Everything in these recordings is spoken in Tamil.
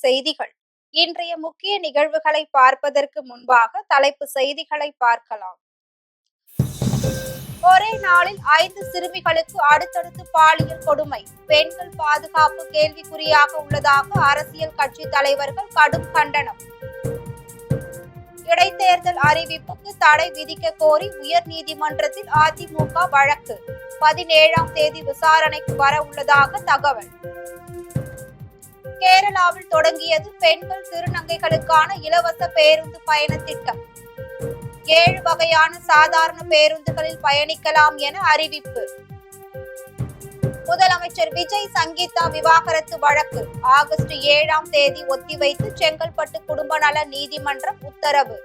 செய்திகள். இன்றைய முக்கிய நிகழ்வுகளை பார்ப்பதற்கு முன்பாக தலைப்பு செய்திகளை பார்க்கலாம். ஒரே நாளில் 5 சிறுமிகளுக்கு அடுத்தடுத்து பாலியல் கொடுமை. பெண்கள் பாதுகாப்பு கேள்விக்குறியாக உள்ளதாக அரசியல் கட்சி தலைவர்கள் கடும் கண்டனம். இடைத்தேர்தல் அறிவிப்புக்கு தடை விதிக்க கோரி உயர்நீதிமன்றத்தில் அதிமுக வழக்கு. 17ஆம் தேதி விசாரணைக்கு வர உள்ளதாக தகவல். கேரளாவில் தொடங்கியது பெண்கள் திருநங்கைகளுக்கான இலவச பேருந்து பயண திட்டம். 7 வகையான சாதாரண பேருந்துகளில் பயணிக்கலாம் என அறிவிப்பு. முதலமைச்சர் விஜய் சங்கீதா விவாகரத்து வழக்கு ஆகஸ்ட் 7ஆம் தேதி ஒத்திவைத்து செங்கல்பட்டு குடும்ப நல நீதிமன்றம் உத்தரவு.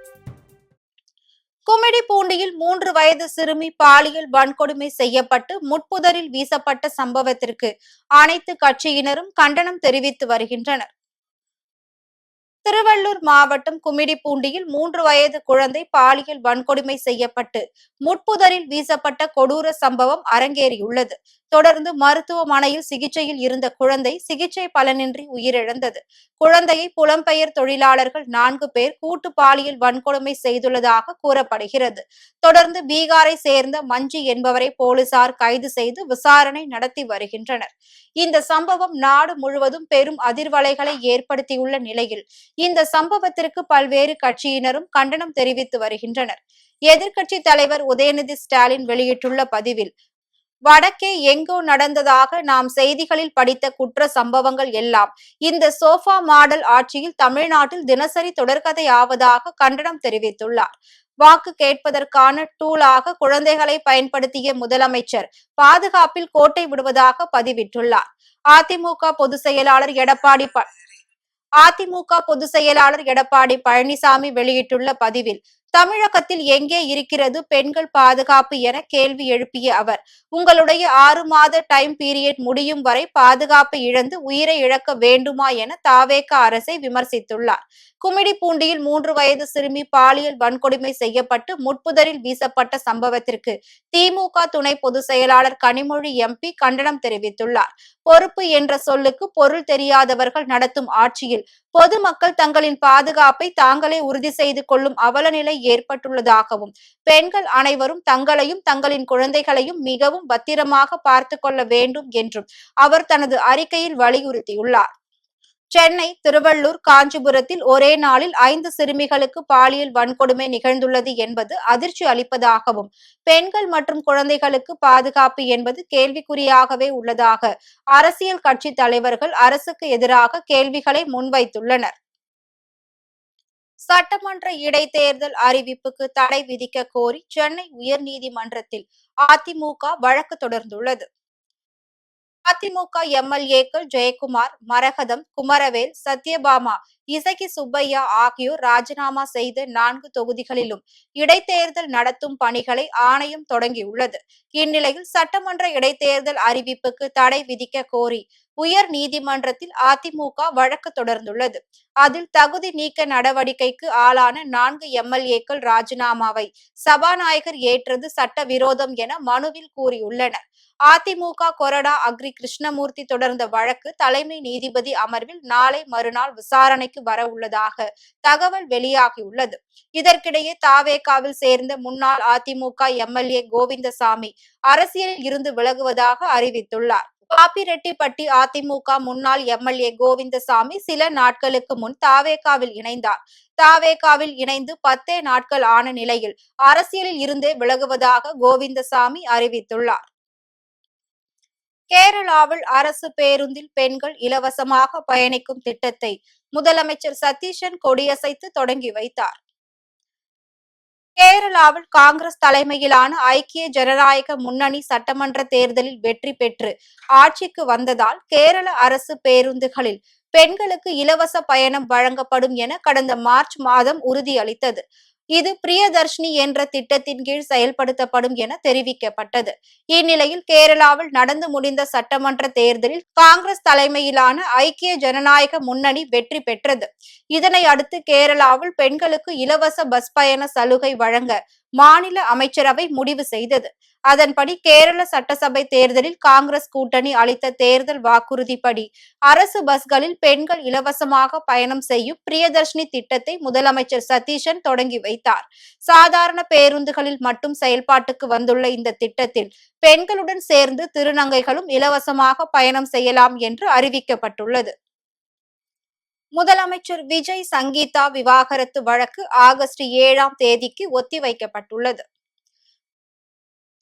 கும்மிடிப்பூண்டியில் 3 வயது சிறுமி பாலியல் வன்கொடுமை செய்யப்பட்டு முட்புதரில் வீசப்பட்ட சம்பவத்திற்கு அனைத்து கட்சியினரும் கண்டனம் தெரிவித்து வருகின்றனர். திருவள்ளூர் மாவட்டம் கும்மிடிப்பூண்டியில் 3 வயது குழந்தை பாலியல் வன்கொடுமை செய்யப்பட்டு முட்புதரில் வீசப்பட்ட கொடூர சம்பவம் அரங்கேறியுள்ளது. தொடர்ந்து மருத்துவமனையில் சிகிச்சையில் இருந்த குழந்தை சிகிச்சை பலனின்றி உயிரிழந்தது. குழந்தையை புலம்பெயர் தொழிலாளர்கள் 4 பேர் கூட்டு பாலியல் வன்கொடுமை செய்துள்ளதாக கூறப்படுகிறது. தொடர்ந்து பீகாரை சேர்ந்த மஞ்சு என்பவரை போலீசார் கைது செய்து விசாரணை நடத்தி வருகின்றனர். இந்த சம்பவம் நாடு முழுவதும் பெரும் அதிர்வலைகளை ஏற்படுத்தியுள்ள நிலையில் இந்த சம்பவத்திற்கு பல்வேறு கட்சியினரும் கண்டனம் தெரிவித்து வருகின்றனர். எதிர்க்கட்சி தலைவர் உதயநிதி ஸ்டாலின் வெளியிட்டுள்ள பதிவில், வடக்கே எங்கோ நடந்ததாக நாம் செய்திகளில் படித்த குற்ற சம்பவங்கள் எல்லாம் இந்த சோஃபா மாடல் ஆட்சியில் தமிழ்நாட்டில் தினசரி தொடர்கதை ஆவதாக கண்டனம் தெரிவித்துள்ளார். வாக்கு கேட்பதற்கான டூலாக குழந்தைகளை பயன்படுத்திய முதலமைச்சர் பாதுகாப்பில் கோட்டை விடுவதாக பதிவிட்டுள்ளார். அதிமுக பொதுச் செயலாளர் எடப்பாடி பழனிசாமி வெளியிட்டுள்ள பதிவில், தமிழகத்தில் எங்கே இருக்கிறது பெண்கள் பாதுகாப்பு என கேள்வி எழுப்பிய அவர், உங்களுடைய 6 மாத டைம் பீரியட் முடியும் வரை பாதுகாப்பு இழந்து உயிரை இழக்க வேண்டுமா என தாவேக அரசை விமர்சித்துள்ளார். கும்மிடிப்பூண்டியில் 3 வயது சிறுமி பாலியல் வன்கொடுமை செய்யப்பட்டு முட்புதரில் வீசப்பட்ட சம்பவத்திற்கு திமுக துணை பொதுச் செயலாளர் கனிமொழி எம்பி கண்டனம் தெரிவித்துள்ளார். பொறுப்பு என்ற சொல்லுக்கு பொருள் தெரியாதவர்கள் நடத்தும் ஆட்சியில் பொதுமக்கள் தங்களின் பாதுகாப்பை தாங்களே உறுதி செய்து கொள்ளும் அவலநிலை ஏற்பட்டுள்ளதாகவும், பெண்கள் அனைவரும் தங்களையும் தங்களின் குழந்தைகளையும் மிகவும் பத்திரமாக பார்த்து கொள்ள வேண்டும் என்றும் அவர் தனது அறிக்கையில் வலியுறுத்தியுள்ளார். சென்னை, திருவள்ளூர், காஞ்சிபுரத்தில் ஒரே நாளில் 5 சிறுமிகளுக்கு பாலியல் வன்கொடுமை நிகழ்ந்துள்ளது என்பது அதிர்ச்சி அளிப்பதாகவும், பெண்கள் மற்றும் குழந்தைகளுக்கு பாதுகாப்பு என்பது கேள்விக்குறியாகவே உள்ளதாக அரசியல் கட்சி தலைவர்கள் அரசுக்கு எதிராக கேள்விகளை முன்வைத்துள்ளனர். சட்டமன்ற இடைத்தேர்தல் அறிவிப்புக்கு தடை விதிக்க கோரி சென்னை உயர்நீதிமன்றத்தில் அதிமுக வழக்கு தொடர்ந்துள்ளது. அதிமுக எம்எல்ஏக்கள் ஜெயக்குமார், மரகதம், குமரவேல், சத்யபாமா, இசக்கி சுப்பையா ஆகியோர் ராஜினாமா செய்த 4 தொகுதிகளிலும் இடைத்தேர்தல் நடத்தும் பணிகளை ஆணையம் தொடங்கியுள்ளது. இந்நிலையில் சட்டமன்ற இடைத்தேர்தல் அறிவிப்புக்கு தடை விதிக்க கோரி உயர் நீதிமன்றத்தில் அதிமுக வழக்கு தொடர்ந்துள்ளது. அதில் தகுதி நீக்க நடவடிக்கைக்கு ஆளான 4 எம்எல்ஏக்கள் ராஜினாமாவை சபாநாயகர் ஏற்றது சட்டவிரோதம் என மனுவில் கூறியுள்ளனர். அதிமுக கொறடா அக்ரி கிருஷ்ணமூர்த்தி தொடர்ந்த வழக்கு தலைமை நீதிபதி அமர்வில் நாளை மறுநாள் விசாரணைக்கு வர உள்ளதாக தகவல் வெளியாகியுள்ளது. இதற்கிடையே தாவேகாவில் சேர்ந்த முன்னாள் அதிமுக எம்எல்ஏ கோவிந்தசாமி அரசியலில் இருந்து விலகுவதாக அறிவித்துள்ளார். பாப்பிரெட்டிப்பட்டி அதிமுக முன்னாள் எம்எல்ஏ கோவிந்தசாமி சில நாட்களுக்கு முன் தாவேகாவில் இணைந்தார். தாவேகாவில் இணைந்து 10 நாட்கள் ஆன நிலையில் அரசியலில் இருந்தே விலகுவதாக கோவிந்தசாமி அறிவித்துள்ளார். கேரளாவில் அரசு பேருந்தில் பெண்கள் இலவசமாக பயணிக்கும் திட்டத்தை முதலமைச்சர் சதீஷன் கொடியசைத்து தொடங்கி வைத்தார். கேரளாவில் காங்கிரஸ் தலைமையிலான ஐக்கிய ஜனநாயக முன்னணி சட்டமன்ற தேர்தலில் வெற்றி பெற்று ஆட்சிக்கு வந்ததால் கேரள அரசு பேருந்துகளில் பெண்களுக்கு இலவச பயணம் வழங்கப்படும் என கடந்த மார்ச் மாதம் உறுதியளித்தது. இது பிரியதர்ஷினி என்ற திட்டத்தின் கீழ் செயல்படுத்தப்படும் என தெரிவிக்கப்பட்டது. இந்நிலையில் கேரளாவில் நடந்து முடிந்த சட்டமன்ற தேர்தலில் காங்கிரஸ் தலைமையிலான ஐக்கிய ஜனநாயக முன்னணி வெற்றி பெற்றது. இதனை அடுத்து கேரளாவில் பெண்களுக்கு இலவச பஸ் பயண சலுகை வழங்க மாநில அமைச்சரவை முடிவு செய்தது. அதன்படி கேரள சட்டசபை தேர்தலில் காங்கிரஸ் கூட்டணி அளித்த தேர்தல் வாக்குறுதிப்படி அரசு பஸ்களில் பெண்கள் இலவசமாக பயணம் செய்யும் பிரியதர்ஷினி திட்டத்தை முதலமைச்சர் சதீஷன் தொடங்கி வைத்தார். சாதாரண பேருந்துகளில் மட்டும் செயல்பாட்டுக்கு வந்துள்ள இந்த திட்டத்தில் பெண்களுடன் சேர்ந்து திருநங்கைகளும் இலவசமாக பயணம் செய்யலாம் என்று அறிவிக்கப்பட்டுள்ளது. முதலமைச்சர் விஜய் சங்கீதா விவாகரத்து வழக்கு ஆகஸ்ட் 7ஆம் தேதிக்கு ஒத்திவைக்கப்பட்டுள்ளது.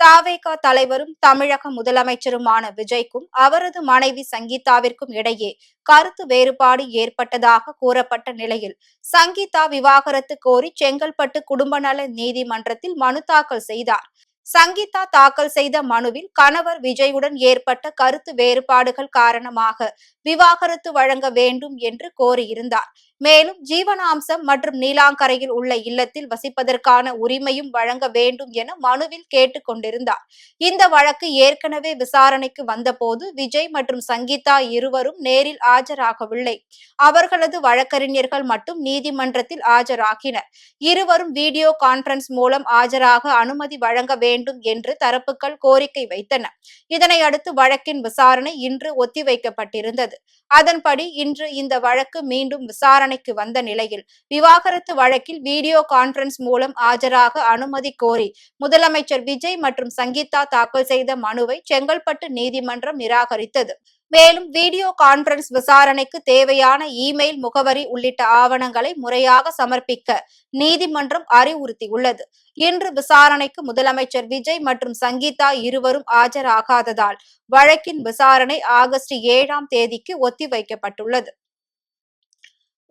தவேக தலைவரும் தமிழக முதலமைச்சருமான விஜய்க்கும் அவரது மனைவி சங்கீதாவிற்கும் இடையே கருத்து வேறுபாடு ஏற்பட்டதாக கூறப்பட்ட நிலையில் சங்கீதா விவாகரத்து கோரி செங்கல்பட்டு குடும்ப நல நீதிமன்றத்தில் மனு தாக்கல் செய்தார். சங்கீதா தாக்கல் செய்த மனுவில் கணவர் விஜயுடன் ஏற்பட்ட கருத்து வேறுபாடுகள் காரணமாக விவாகரத்து வழங்க வேண்டும் என்று கோரியிருந்தார். மேலும் ஜீவனாம்சம் மற்றும் நீலாங்கரையில் உள்ள இல்லத்தில் வசிப்பதற்கான உரிமையும் வழங்க வேண்டும் என மனுவில் கேட்டுக் கொண்டிருந்தார். இந்த வழக்கு ஏற்கனவே விசாரணைக்கு வந்தபோது விஜய் மற்றும் சங்கீதா இருவரும் நேரில் ஆஜராகவில்லை. அவர்களது வழக்கறிஞர்கள் மட்டும் நீதிமன்றத்தில் ஆஜராகினர். இருவரும் வீடியோ கான்பரன்ஸ் மூலம் ஆஜராக அனுமதி வழங்க வேண்டும் என்று தரப்புகள் கோரிக்கை வைத்தன. இதனை அடுத்து வழக்கின் விசாரணை இன்று ஒத்திவைக்கப்பட்டிருந்தது. அதன்படி இன்று இந்த வழக்கு மீண்டும் விசாரணைக்கு வந்த நிலையில் விவாகரத்து வழக்கில் வீடியோ கான்பரன்ஸ் மூலம் ஆஜராக அனுமதி கோரி முதலமைச்சர் விஜய் மற்றும் சங்கீதா தாக்கல் செய்த மனுவை செங்கல்பட்டு நீதிமன்றம் நிராகரித்தது. மேலும் வீடியோ கான்பரன்ஸ் விசாரணைக்கு தேவையான இமெயில் முகவரி உள்ளிட்ட ஆவணங்களை முறையாக சமர்ப்பிக்க நீதிமன்றம் அறிவுறுத்தியுள்ளது. இன்று விசாரணைக்கு முதலமைச்சர் விஜய் மற்றும் சங்கீதா இருவரும் ஆஜராகாததால் வழக்கின் விசாரணை ஆகஸ்ட் 7ஆம் தேதிக்கு ஒத்திவைக்கப்பட்டுள்ளது.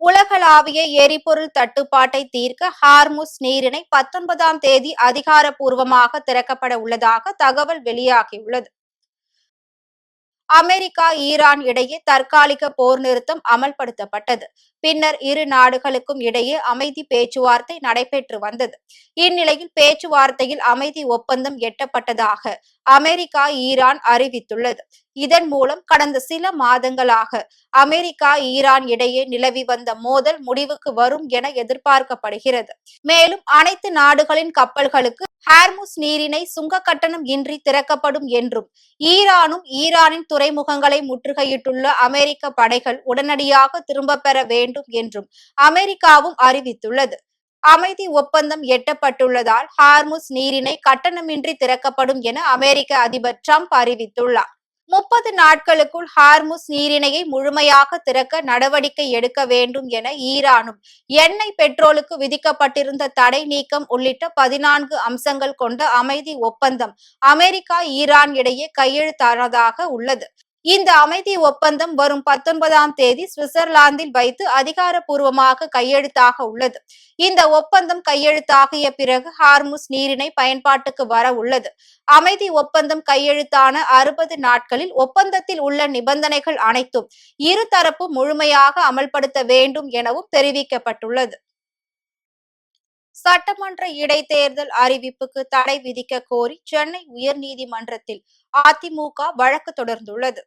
உலகளாவிய எரிபொருள் தட்டுப்பாட்டை தீர்க்க ஹார்முஸ் நீரிணை 19ஆம் தேதி அதிகாரப்பூர்வமாக திறக்கப்பட உள்ளதாக தகவல் வெளியாகியுள்ளது. அமெரிக்கா ஈரான் இடையே தற்காலிக போர் நிறுத்தம் அமல்படுத்தப்பட்டது. பின்னர் இரு நாடுகளுக்கும் இடையே அமைதி பேச்சுவார்த்தை நடைபெற்று வந்தது. இந்நிலையில் பேச்சுவார்த்தையில் அமைதி ஒப்பந்தம் எட்டப்பட்டதாக அமெரிக்கா ஈரான் அறிவித்துள்ளது. இதன் மூலம் கடந்த சில மாதங்களாக அமெரிக்கா ஈரான் இடையே நிலவி வந்த மோதல் முடிவுக்கு வரும் என எதிர்பார்க்கப்படுகிறது. மேலும் அனைத்து நாடுகளின் கப்பல்களுக்கு ஹார்முஸ் நீரிணை சுங்க கட்டணம் இன்றி திறக்கப்படும் என்றும் ஈரானும் ஈரானின் துறைமுகங்களை முற்றுகையிட்டுள்ள அமெரிக்க படைகள் உடனடியாக திரும்ப பெற வேண்டும் என்றும் அமெரிக்காவும் அறிவித்துள்ளது. அமைதி ஒப்பந்தம் எட்டப்பட்டுள்ளதால் ஹார்முஸ் நீரிணை கட்டணமின்றி திறக்கப்படும் என அமெரிக்க அதிபர் டிரம்ப் அறிவித்துள்ளார். 30 நாட்களுக்குள் ஹார்முஸ் நீரிணையை முழுமையாக திறக்க நடவடிக்கை எடுக்க வேண்டும் என ஈரானும் எண்ணெய் பெட்ரோலுக்கு விதிக்கப்பட்டிருந்த தடை நீக்கம் உள்ளிட்ட 14 அம்சங்கள் கொண்ட அமைதி ஒப்பந்தம் அமெரிக்கா ஈரான் இடையே கையெழுத்தானதாக உள்ளது. இந்த அமைதி ஒப்பந்தம் வரும் 19ஆம் தேதி சுவிட்சர்லாந்தில் வைத்து அதிகாரப்பூர்வமாக கையெழுத்தாக உள்ளது. இந்த ஒப்பந்தம் கையெழுத்தாகிய பிறகு ஹார்முஸ் நீரிணை பயன்பாட்டுக்கு வர உள்ளது. அமைதி ஒப்பந்தம் கையெழுத்தான 60 நாட்களில் ஒப்பந்தத்தில் உள்ள நிபந்தனைகள் அனைத்தும் இருதரப்பும் முழுமையாக அமல்படுத்த வேண்டும் எனவும் தெரிவிக்கப்பட்டுள்ளது. சட்டமன்ற இடைத்தேர்தல் அறிவிப்புக்கு தடை விதிக்க கோரி சென்னை உயர்நீதிமன்றத்தில் அதிமுக வழக்கு தொடர்ந்துள்ளது.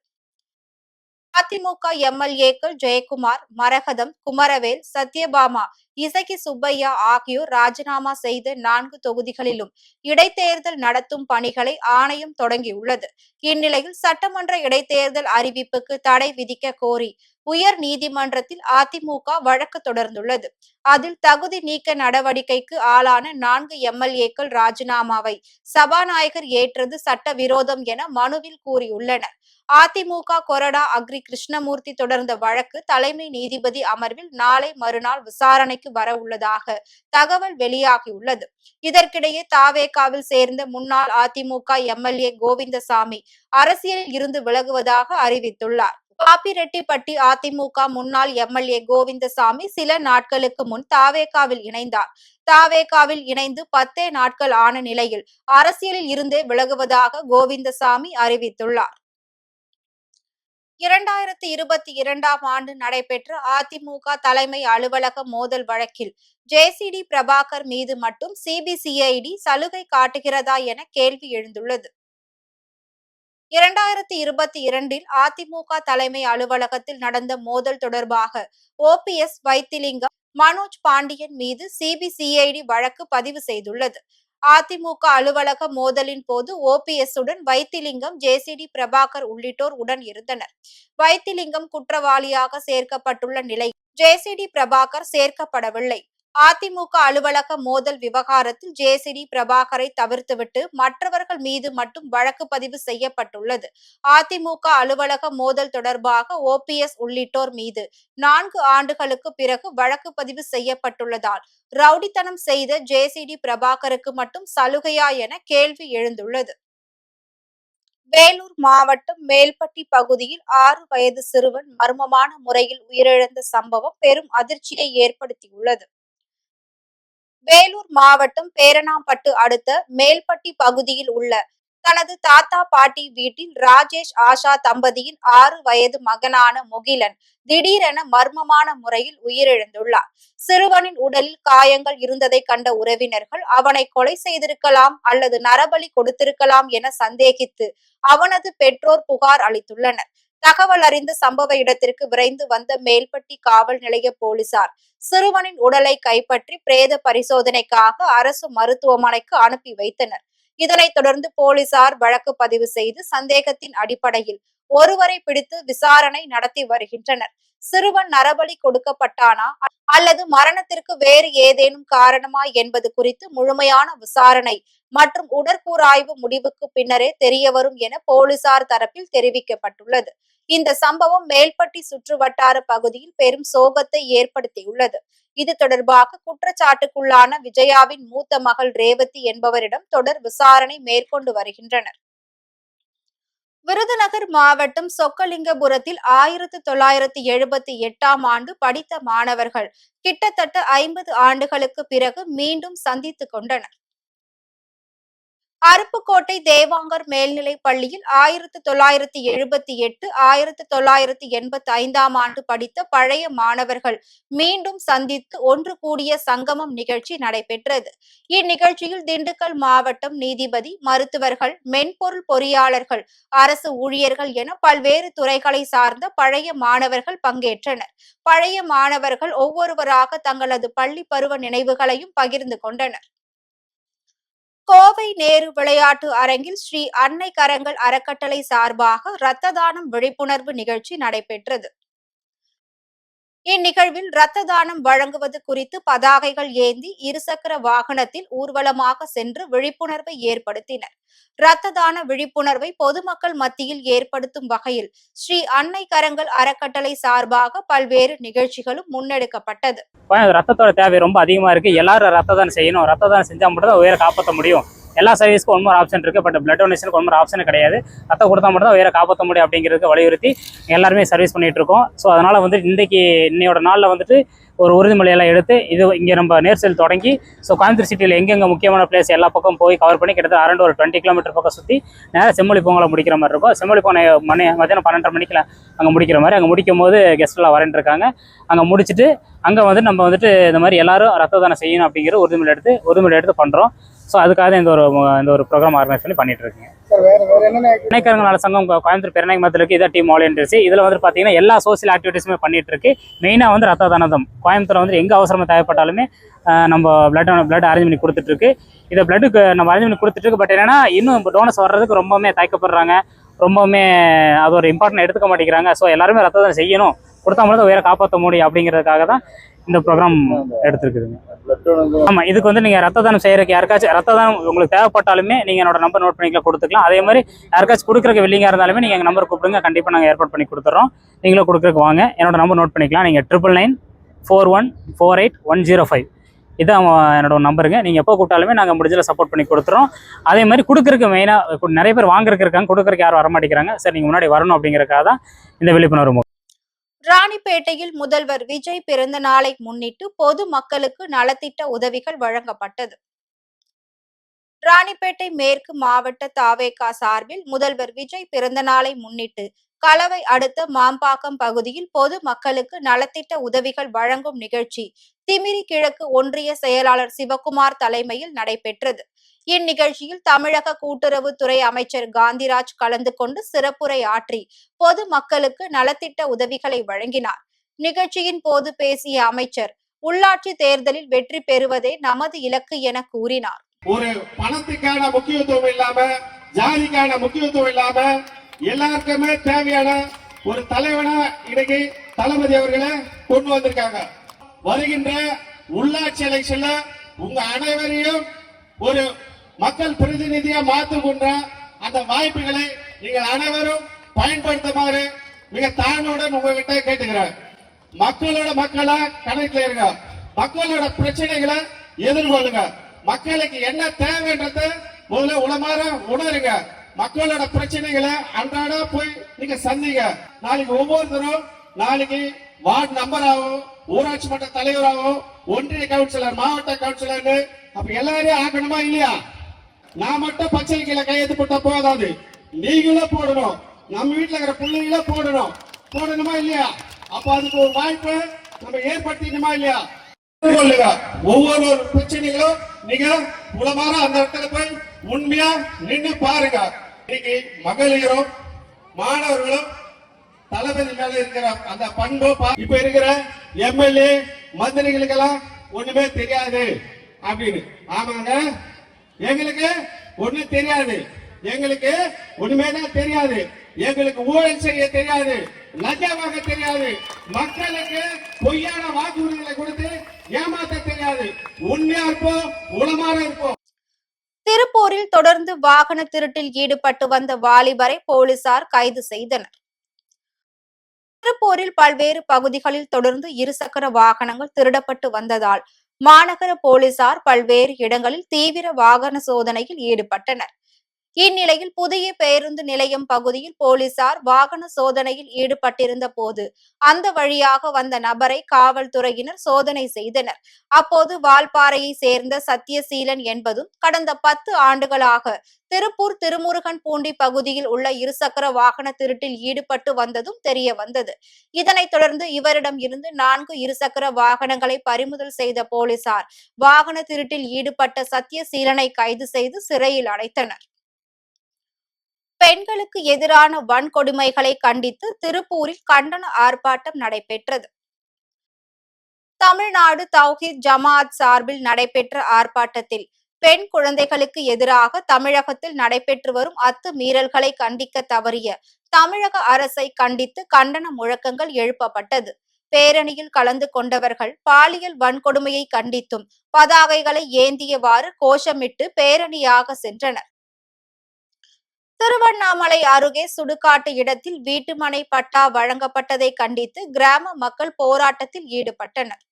அதிமுக எம்எல்ஏக்கள் ஜெயக்குமார், மரகதம், குமரவேல், சத்யபாமா, இசக்கி சுப்பையா ஆகியோர் ராஜினாமா செய்த 4 தொகுதிகளிலும் இடைத்தேர்தல் நடத்தும் பணிகளை ஆணையம் தொடங்கியுள்ளது. இந்நிலையில் சட்டமன்ற இடைத்தேர்தல் அறிவிப்புக்கு தடை விதிக்க கோரி உயர் நீதிமன்றத்தில் அதிமுக வழக்கு தொடர்ந்துள்ளது. அதில் தகுதி நீக்க நடவடிக்கைக்கு ஆளான 4 எம்எல்ஏக்கள் ராஜினாமாவை சபாநாயகர் ஏற்றது சட்டவிரோதம் என மனுவில் கூறியுள்ளனர். அதிமுக கொறடா அக்ரி கிருஷ்ணமூர்த்தி தொடர்ந்த வழக்கு தலைமை நீதிபதி அமர்வில் நாளை மறுநாள் விசாரணைக்கு வர உள்ளதாக தகவல் வெளியாகியுள்ளது. இதற்கிடையே தவேகாவில் சேர்ந்த முன்னாள் அதிமுக எம்எல்ஏ கோவிந்தசாமி அரசியலில் இருந்து விலகுவதாக அறிவித்துள்ளார். பாப்பிரெட்டிப்பட்டி அதிமுக முன்னாள் எம்எல்ஏ கோவிந்தசாமி சில நாட்களுக்கு முன் தவேகாவில் இணைந்தார். தவேகாவில் இணைந்து 10 நாட்கள் ஆன நிலையில் அரசியலில் இருந்தே விலகுவதாக கோவிந்தசாமி அறிவித்துள்ளார். 2022ஆம் ஆண்டு நடைபெற்ற அதிமுக தலைமை அலுவலக மோதல் வழக்கில் ஜேசிடி பிரபாகர் மீது மட்டும் சிபிசிஐடி சலுகை காட்டுகிறதா என கேள்வி எழுந்துள்ளது. 2022இல் அதிமுக தலைமை அலுவலகத்தில் நடந்த மோதல் தொடர்பாக ஓபிஎஸ் வைத்திலிங்கம், மனோஜ் பாண்டியன் மீது சிபிசிஐடி வழக்கு பதிவு செய்துள்ளது. அதிமுக அலுவலக மோதலின் போது ஓபிஎஸ் உடன் வைத்திலிங்கம், ஜேசிடி பிரபாகர் உள்ளிட்டோர் உடன் இருந்தனர். வைத்திலிங்கம் குற்றவாளியாக சேர்க்கப்பட்டுள்ள நிலையில் ஜேசிடி பிரபாகர் சேர்க்கப்படவில்லை. அதிமுக அலுவலக மோதல் விவகாரத்தில் ஜேசிடி பிரபாகரை தவிர்த்துவிட்டு மற்றவர்கள் மீது மட்டும் வழக்கு பதிவு செய்யப்பட்டுள்ளது. அதிமுக அலுவலக மோதல் தொடர்பாக ஓபிஎஸ் உள்ளிட்டோர் மீது 4 ஆண்டுகளுக்கு பிறகு வழக்கு பதிவு செய்யப்பட்டுள்ளதால் ரவுடித்தனம் செய்த ஜேசிடி பிரபாகருக்கு மட்டும் சலுகையா என கேள்வி எழுந்துள்ளது. வேலூர் மாவட்டம் மேல்பட்டி பகுதியில் 6 வயது சிறுவன் மர்மமான முறையில் உயிரிழந்த சம்பவம் பெரும் அதிர்ச்சியை ஏற்படுத்தியுள்ளது. வேலூர் மாவட்டம் பேரணாம்பட்டு அடுத்த மேல்பட்டி பகுதியில் உள்ள தனது தாத்தா பாட்டி வீட்டில் ராஜேஷ், ஆஷா தம்பதியின் 6 வயது மகனான முகிலன் திடீரென மர்மமான முறையில் உயிரிழந்துள்ளார். சிறுவனின் உடலில் காயங்கள் இருந்ததை கண்ட உறவினர்கள் அவனை கொலை செய்திருக்கலாம் அல்லது நரபலி கொடுத்திருக்கலாம் என சந்தேகித்து அவனது பெற்றோர் புகார் அளித்துள்ளனர். தகவல் அறிந்து சம்பவ இடத்திற்கு விரைந்து வந்த மேல்பட்டி காவல் நிலைய போலீசார் சிறுவனின் உடலை கைப்பற்றி பிரேத பரிசோதனைக்காக அரசு மருத்துவமனைக்கு அனுப்பி வைத்தனர். இதனைத் தொடர்ந்து போலீசார் வழக்கு பதிவு செய்து சந்தேகத்தின் அடிப்படையில் ஒருவரை பிடித்து விசாரணை நடத்தி வருகின்றனர். சிறுவன் நரபலி கொடுக்கப்பட்டானா அல்லது மரணத்திற்கு வேறு ஏதேனும் காரணமா என்பது குறித்து முழுமையான விசாரணை மற்றும் உடற்கூறாய்வு முடிவுக்கு பின்னரே தெரியவரும் என போலீசார் தரப்பில் தெரிவிக்கப்பட்டுள்ளது. இந்த சம்பவம் மேல்பட்டி சுற்றுவட்டார பகுதியில் பெரும் சோகத்தை ஏற்படுத்தியுள்ளது. இது தொடர்பாக குற்றச்சாட்டுக்குள்ளான விஜயாவின் மூத்த மகள் ரேவதி என்பவரிடம் தொடர் விசாரணை மேற்கொண்டு வருகின்றனர். விருதுநகர் மாவட்டம் சொக்கலிங்கபுரத்தில் 1978ஆம் ஆண்டு படித்த மாணவர்கள் கிட்டத்தட்ட 50 ஆண்டுகளுக்கு பிறகு மீண்டும் சந்தித்துக் கொண்டனர். அருப்புக்கோட்டை தேவாங்கர் மேல்நிலைப் பள்ளியில் 1978, 1985ஆம் ஆண்டு படித்த பழைய மாணவர்கள் மீண்டும் சந்தித்து ஒன்று கூடிய சங்கமம் நிகழ்ச்சி நடைபெற்றது. இந்நிகழ்ச்சியில் திண்டுக்கல் மாவட்டம் நீதிபதி, மருத்துவர்கள், மென்பொருள் பொறியாளர்கள், அரசு ஊழியர்கள் என பல்வேறு துறைகளை சார்ந்த பழைய மாணவர்கள் பங்கேற்றனர். பழைய மாணவர்கள் ஒவ்வொருவராக தங்களது பள்ளி பருவ நினைவுகளையும் பகிர்ந்து கொண்டனர். கோவை நேரு விளையாட்டு அரங்கில் ஸ்ரீ அன்னை கரங்கள் அறக்கட்டளை சார்பாக இரத்த தானம் விழிப்புணர்வு நிகழ்ச்சி நடைபெற்றது. இந்நிகழ்வில் இரத்த தானம் வழங்குவது குறித்து பதாகைகள் ஏந்தி இருசக்கர வாகனத்தில் ஊர்வலமாக சென்று விழிப்புணர்வை ஏற்படுத்தினர். இரத்த தான விழிப்புணர்வை பொதுமக்கள் மத்தியில் ஏற்படுத்தும் வகையில் ஸ்ரீ அன்னை கரங்கள் அறக்கட்டளை சார்பாக பல்வேறு நிகழ்ச்சிகளும் முன்னெடுக்கப்பட்டது. ரத்தத்தோட தேவை ரொம்ப அதிகமா இருக்கு. எல்லாரும் ரத்த தானம் செய்யணும். ரத்த தானம் செஞ்சா மட்டும் தான் உயிரை காப்பாற்ற முடியும். எல்லா சர்வீஸ்க்கும் ஒன் மோர் ஆப்ஷன் இருக்கு. பட் பிளட் டொனேஷனுக்கு ஒன் மோர் ஆப்ஷன் கிடையாது. ரத்தம் கொடுத்தா மட்டும் தான் உயிரை காப்பாற்ற முடியும் அப்படிங்கிறதுக்கு வலியுறுத்தி எல்லாருமே சர்வீஸ் பண்ணிட்டு இருக்கோம். ஸோ அதனால இன்னையோட நாளில் ஒரு உறுதிமொழியெல்லாம் எடுத்து இது இங்கே நம்ம நேர்சல் தொடங்கி கோயம்புத்தூர் சிட்டியில் எங்கெங்கே முக்கியமான பிளேஸ் எல்லா பக்கம் போய் கவர் பண்ணி கிட்டத்தட்ட அரௌண்ட் ஒரு 20 கிலோமீட்டர் பக்கம் சுற்றி நேராக செம்மொழி பொங்கலை முடிக்கிற மாதிரி இருக்கும். செம்மொழி பொங்கல் மதியானம் 12:30 மணிக்கு அங்கே முடிக்கிற மாதிரி. அங்கே முடிக்கும் போது கெஸ்ட்லாம் வரேன்ருக்காங்க. அங்கே முடிச்சுட்டு அங்கே நம்ம இந்த மாதிரி எல்லாரும் ரத்த தானம் செய்யணும் அப்படிங்கிற உறுதிமொழி எடுத்து பண்ணுறோம். ஸோ அதுக்காக இந்த ஒரு ப்ரோக்ராம் ஆர்கனைஸ் பண்ணி பண்ணிட்டு இருக்கேன். அன்னைக்கரங்க நல சங்கம் கோயம்புத்தூர் பெருநாயக மத்தியில் இருக்கு. இதான் டீம் வாலண்டியர்ஸ். இதில் பார்த்தீங்கன்னா எல்லா சோசியல் ஆக்டிவிட்டீஸுமே பண்ணிட்டு இருக்கு. மெயினாக ரத்த தானம் கோயம்புத்தூர் எங்கே அவசரமாக தேவைப்பட்டாலுமே நம்ம பிளட் அரேஞ்ச் பண்ணி கொடுத்துட்டு இருக்கு. இதை பிளட்டுக்கு நம்ம அரேஞ்ச் பண்ணி கொடுத்துட்டு இருக்கு. பட் என்னன்னா இன்னும் டோனர்ஸ் வர்றதுக்கு ரொம்பவுமே தயக்கப்படுறாங்க. ரொம்பவுமே அது ஒரு இம்பார்ட்டன்ட் எடுத்துக்க மாட்டேங்கிறாங்க. ஸோ எல்லாருமே ரத்த தானம் செய்யணும், கொடுத்தா மட்டும் உயிரை காப்பாற்ற முடியும் அப்படிங்கிறதுக்காக தான் இந்த ப்ரோக்ராம் எடுத்துருக்குதுங்க. ஆமாம், இதுக்கு நீங்கள் ரத்த தானம் செய்யறதுக்கு யாருக்காச்சும் ரத்த தானம் உங்களுக்கு தேவைப்பட்டாலுமே நீங்கள் என்னோட நம்பர் நோட் பண்ணிக்கலாம், கொடுத்துக்கலாம். அதே மாதிரி யாருக்காச்சும் கொடுக்குறக்கு வில்லிங்காக இருந்தாலுமே நீங்கள் எங்கள் நம்பர் கூப்பிடுங்க. கண்டிப்பாக நாங்கள் ஏற்பாடு பண்ணி கொடுத்துட்றோம். நீங்களும் கொடுக்குறக்கு வாங்க. என்னோட நம்பர் நோட் பண்ணிக்கலாம். நீங்கள் 9994148105 இதான் என்னோட நம்பருங்க. நீங்கள் எப்போ கூப்பிட்டாலுமே நாங்கள் முடிஞ்சல சப்போர்ட் பண்ணி கொடுத்துறோம். அதே மாதிரி கொடுக்குறக்கு மெயினாக நிறைய பேர் வாங்குறதுக்கு இருக்காங்க, கொடுக்குறக்கு யாரும் வரமாட்டேங்கிறாங்க. சரி, நீங்கள் முன்னாடி வரணும் அப்படிங்கிறக்காக தான் இந்த விழிப்புணர்வு. ராணிப்பேட்டையில் முதல்வர் விஜய் பிறந்த நாளை முன்னிட்டு பொது மக்களுக்கு நலத்திட்ட உதவிகள் வழங்கப்பட்டது. ராணிப்பேட்டை மேற்கு மாவட்ட தாவேகா சார்பில் முதல்வர் விஜய் பிறந்த நாளை முன்னிட்டு கலவை அடுத்த மாம்பாக்கம் பகுதியில் பொது மக்களுக்கு நலத்திட்ட உதவிகள் வழங்கும் நிகழ்ச்சி திமிரி கிழக்கு ஒன்றிய செயலாளர் சிவகுமார் தலைமையில் நடைபெற்றது. இந்நிகழ்ச்சியில் தமிழக கூட்டுறவுத்துறை அமைச்சர் காந்திராஜ் கலந்து கொண்டு சிறப்புரை ஆற்றி பொது மக்களுக்கு நலத்திட்ட உதவிகளை வழங்கினார். நிகழ்ச்சியின் போது பேசிய அமைச்சர், உள்ளாட்சி தேர்தலில் வெற்றி பெறுவதே நமது இலக்கு என கூறினார். ஒரு பணத்துக்கான முக்கியத்துவம் இல்லாம, ஜாதிக்கான முக்கியத்துவம் இல்லாம எல்லாருக்குமே தேவையான ஒரு தலைவனா இன்னைக்கு தளபதி அவர்களை கொண்டு வந்திருக்காங்க. வருகின்ற உள்ளாட்சி எலெக்ஷன்ல உங்க அனைவரையும் ஒரு மக்கள் பிரதிநிதியா மாற்றுகின்ற அந்த வாய்ப்புகளை நீங்கள் அனைவரும் பயன்படுத்துமாறு மிக தாழ்வுடன் உங்ககிட்ட கேட்டுக்கிறேன். மக்களா கணக்கில் இருங்க, மக்களோட பிரச்சனைகளை எதிர்கொள்ளுங்க, மக்களுக்கு என்ன தேவைன்றத முதல்ல உளமாற உணருங்க. மக்களோட பிரச்சனைகளை அன்றாட போய் நீங்க சந்திங்க. நாளைக்கு ஒவ்வொருத்தரும் நாளைக்கு வார்டு நம்பராகவும் ஊராட்சி மன்ற தலைவராகவும் ஒன்றிய கவுன்சிலர் மாவட்ட கவுன்சிலர் அப்ப எல்லாரையும் ஆக்கணுமா இல்லையா? நான் மட்டும் பச்சை கீழே கையெழுத்து போட்டா போதாது, நீங்களும் போடணும், நம்ம வீட்டுல இருக்கிற பிள்ளைங்கள போடணுமா இல்லையா? அப்ப அதுக்கு ஒரு வாய்ப்பு நம்ம ஏற்படுத்திக்கணுமா இல்லையா? ஒவ்வொரு பிரச்சனைகளும் நீங்க உளமாற அந்த இடத்துல போய் உண்மையா நின்று பாருங்க. இன்னைக்கு மகளிரும் மாணவர்களும் தளபதி மேல இருக்கிற அந்த பண்பு இப்ப இருக்கிற எம்எல்ஏ மந்திரிகளுக்கெல்லாம் ஒண்ணுமே தெரியாது அப்படின்னு. ஆமாங்க, எங்களுக்கு ஒண்ணு தெரியாது, எங்களுக்கு ஒண்ணுமே தான் தெரியாது, எங்களுக்கு ஊழல் செய்ய தெரியாது, லஞ்சம் வாங்க தெரியாது, மக்களுக்கு பொய்யான வாக்குறுதிகளை கொடுத்து ஏமாத்த தெரியாது. உண்மையா இருப்போம், உளமாற இருப்போம். திருப்பூரில் தொடர்ந்து வாகன திருட்டில் ஈடுபட்டு வந்த வாலிபரை போலீசார் கைது செய்தனர். திருப்பூரில் பல்வேறு பகுதிகளில் தொடர்ந்து இருசக்கர வாகனங்கள் திருடப்பட்டு வந்ததால் மாநகர போலீசார் பல்வேறு இடங்களில் தீவிர வாகன சோதனையில் ஈடுபட்டனர். இந்நிலையில் புதிய பேருந்து நிலையம் பகுதியில் போலீசார் வாகன சோதனையில் ஈடுபட்டிருந்த போது அந்த வழியாக வந்த நபரை காவல்துறையினர் சோதனை செய்தனர். அப்போது வால்பாறையை சேர்ந்த சத்தியசீலன் என்பதும் கடந்த 10 ஆண்டுகளாக திருப்பூர் திருமுருகன் பூண்டி பகுதியில் உள்ள இருசக்கர வாகன திருட்டில் ஈடுபட்டு வந்ததும் தெரிய வந்தது. இதனைத் தொடர்ந்து இவரிடம் இருந்து 4 இருசக்கர வாகனங்களை பறிமுதல் செய்த போலீசார் வாகன திருட்டில் ஈடுபட்ட சத்தியசீலனை கைது செய்து சிறையில் அடைத்தனர். பெண்களுக்கு எதிரான வன்கொடுமைகளை கண்டித்து திருப்பூரில் கண்டன ஆர்ப்பாட்டம் நடைபெற்றது. தமிழ்நாடு தௌஹீத் ஜமாஅத் சார்பில் நடைபெற்ற ஆர்ப்பாட்டத்தில் பெண் குழந்தைகளுக்கு எதிராக தமிழகத்தில் நடைபெற்று வரும் அத்துமீறல்களை கண்டிக்க தவறிய தமிழக அரசை கண்டித்து கண்டன முழக்கங்கள் எழுப்பப்பட்டது. பேரணியில் கலந்து கொண்டவர்கள் பாலியல் வன்கொடுமையை கண்டித்தும் பதாகைகளை ஏந்தியவாறு கோஷமிட்டு பேரணியாக சென்றனர். திருவண்ணாமலை அருகே சுடுகாட்டு இடத்தில் வீட்டுமனை பட்டா வழங்கப்பட்டதை கண்டித்து கிராம மக்கள் போராட்டத்தில் ஈடுபட்டனர்.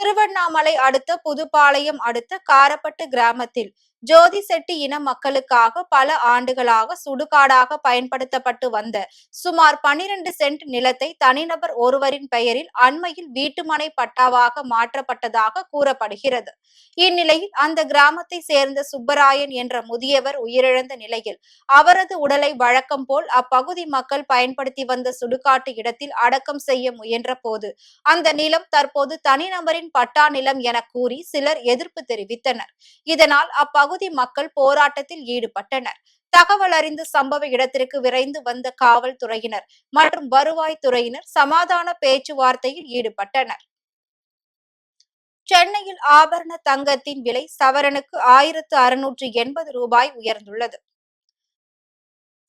திருவண்ணாமலை அடுத்த புதுப்பாளையம் அடுத்த காரப்பட்டு கிராமத்தில் ஜோதி செட்டி இன மக்களுக்காக பல ஆண்டுகளாக சுடுகாடாக பயன்படுத்தப்பட்டு வந்த சுமார் 12 சென்ட் நிலத்தை தனிநபர் ஒருவரின் பெயரில் அண்மையில் வீட்டுமனை பட்டாவாக மாற்றப்பட்டதாக கூறப்படுகிறது. இந்நிலையில் அந்த கிராமத்தை சேர்ந்த சுப்பராயன் என்ற முதியவர் உயிரிழந்த நிலையில் அவரது உடலை வழக்கம் போல் அப்பகுதி மக்கள் பயன்படுத்தி வந்த சுடுகாட்டு இடத்தில் அடக்கம் செய்ய முயன்ற போது அந்த நிலம் தற்போது தனிநபரின் பட்டா நிலம் என கூறி சிலர் எதிர்ப்பு தெரிவித்தனர். இதனால் அப்பகுதி மக்கள் போராட்டத்தில் ஈடுபட்டனர். தகவல் அறிந்து சம்பவ இடத்திற்கு விரைந்து வந்த காவல்துறையினர் மற்றும் வருவாய்த்துறையினர் சமாதான பேச்சுவார்த்தையில் ஈடுபட்டனர். சென்னையில் ஆபரண தங்கத்தின் விலை சவரனுக்கு 1680 ரூபாய் உயர்ந்துள்ளது.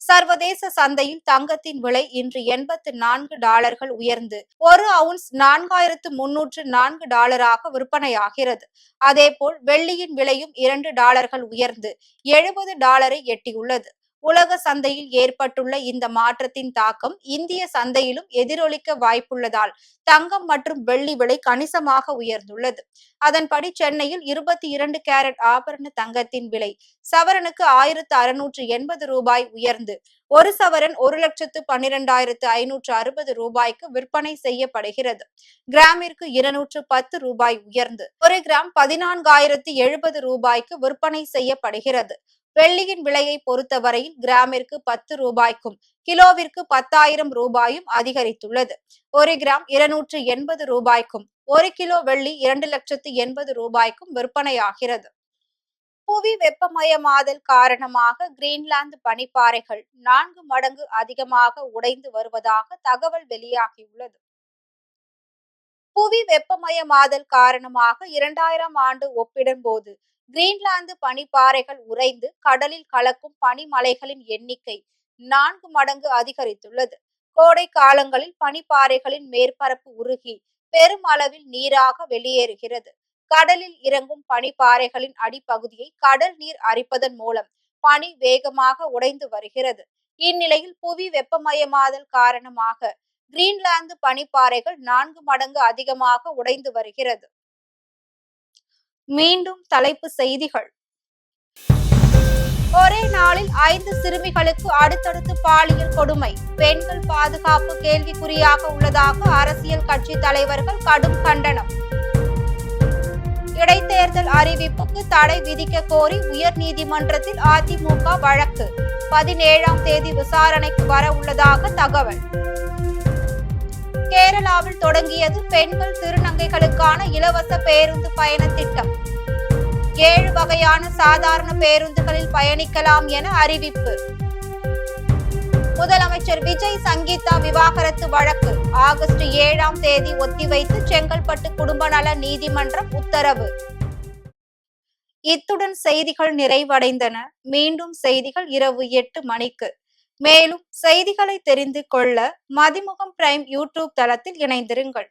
சர்வதேச சந்தையில் தங்கத்தின் விலை இன்று $84 உயர்ந்து 1 அவுன்ஸ் $4304 விற்பனையாகிறது. அதேபோல் வெள்ளியின் விலையும் $2 உயர்ந்து $70 எட்டியுள்ளது. உலக சந்தையில் ஏற்பட்டுள்ள இந்த மாற்றத்தின் தாக்கம் இந்திய சந்தையிலும் எதிரொலிக்க வாய்ப்புள்ளதால் தங்கம் மற்றும் வெள்ளி விலை கணிசமாக உயர்ந்துள்ளது. அதன்படி சென்னையில் 22 கேரட் ஆபரண தங்கத்தின் விலை சவரனுக்கு 1680 ரூபாய் உயர்ந்து ஒரு சவரன் 1,12,560 ரூபாய்க்கு விற்பனை செய்யப்படுகிறது. கிராமிற்கு 210 ரூபாய் உயர்ந்து 1 கிராம் 14,070 ரூபாய்க்கு விற்பனை செய்யப்படுகிறது. வெள்ளியின் விலையை பொறுத்தவரையில் கிராமிற்கு 10 ரூபாய்க்கும் கிலோவிற்கு 10,000 ரூபாயும் அதிகரித்துள்ளது. 1 கிராம் 280 ரூபாய்க்கும் 1 கிலோ வெள்ளி 2,80,000 ரூபாய்க்கும் விற்பனையாகிறது. புவி வெப்பமயமாதல் காரணமாக கிரீன்லாந்து பனிப்பாறைகள் 4 மடங்கு அதிகமாக உடைந்து வருவதாக தகவல் வெளியாகியுள்ளது. புவி வெப்பமயமாதல் காரணமாக 2000 ஆண்டு ஒப்பிடும்போது கிரீன்லாந்து பனிப்பாறைகள் உறைந்து கடலில் கலக்கும் பனிமலைகளின் எண்ணிக்கை 4 மடங்கு அதிகரித்துள்ளது. கோடை காலங்களில் பனிப்பாறைகளின் மேற்பரப்பு உருகி பெருமளவில் நீராக வெளியேறுகிறது. கடலில் இறங்கும் பனிப்பாறைகளின் அடிப்பகுதியை கடல் நீர் அரிப்பதன் மூலம் பனி வேகமாக உடைந்து வருகிறது. இந்நிலையில் புவி வெப்பமயமாதல் காரணமாக கிரீன்லாந்து பனிப்பாறைகள் 4 மடங்கு அதிகமாக உடைந்து வருகிறது. மீண்டும் தலைப்பு செய்திகள். ஒரே நாளில் 5 சிறுமிகளுக்கு அடுத்தடுத்து பாலியல் கொடுமை. பெண்கள் பாதுகாப்பு கேள்விக்குறியாக உள்ளதாக அரசியல் கட்சி தலைவர்கள் கடும் கண்டனம். இடைத்தேர்தல் அறிவிப்புக்கு தடை விதிக்க கோரி உயர்நீதிமன்றத்தில் அதிமுக வழக்கு. 17ஆம் தேதி விசாரணைக்கு வர உள்ளதாக தகவல். கேரளாவில் தொடங்கியது பெண்கள் திருநங்கைகளுக்கான இலவச பேருந்து பயண திட்டம். 7 வகையான சாதாரண பேருந்துகளில் பயணிக்கலாம் என அறிவிப்பு. முதலமைச்சர் விஜய் சங்கீதா விவாகரத்து வழக்கு ஆகஸ்ட் 7ஆம் தேதி ஒத்திவைத்து செங்கல்பட்டு குடும்ப நல நீதிமன்றம் உத்தரவு. இத்துடன் செய்திகள் நிறைவடைந்தன. மீண்டும் செய்திகள் இரவு 8 மணிக்கு. மேலும் செய்திகளை தெரிந்து கொள்ள மதிமுகம் பிரைம் யூடியூப் தளத்தில் இணைந்திருங்கள்.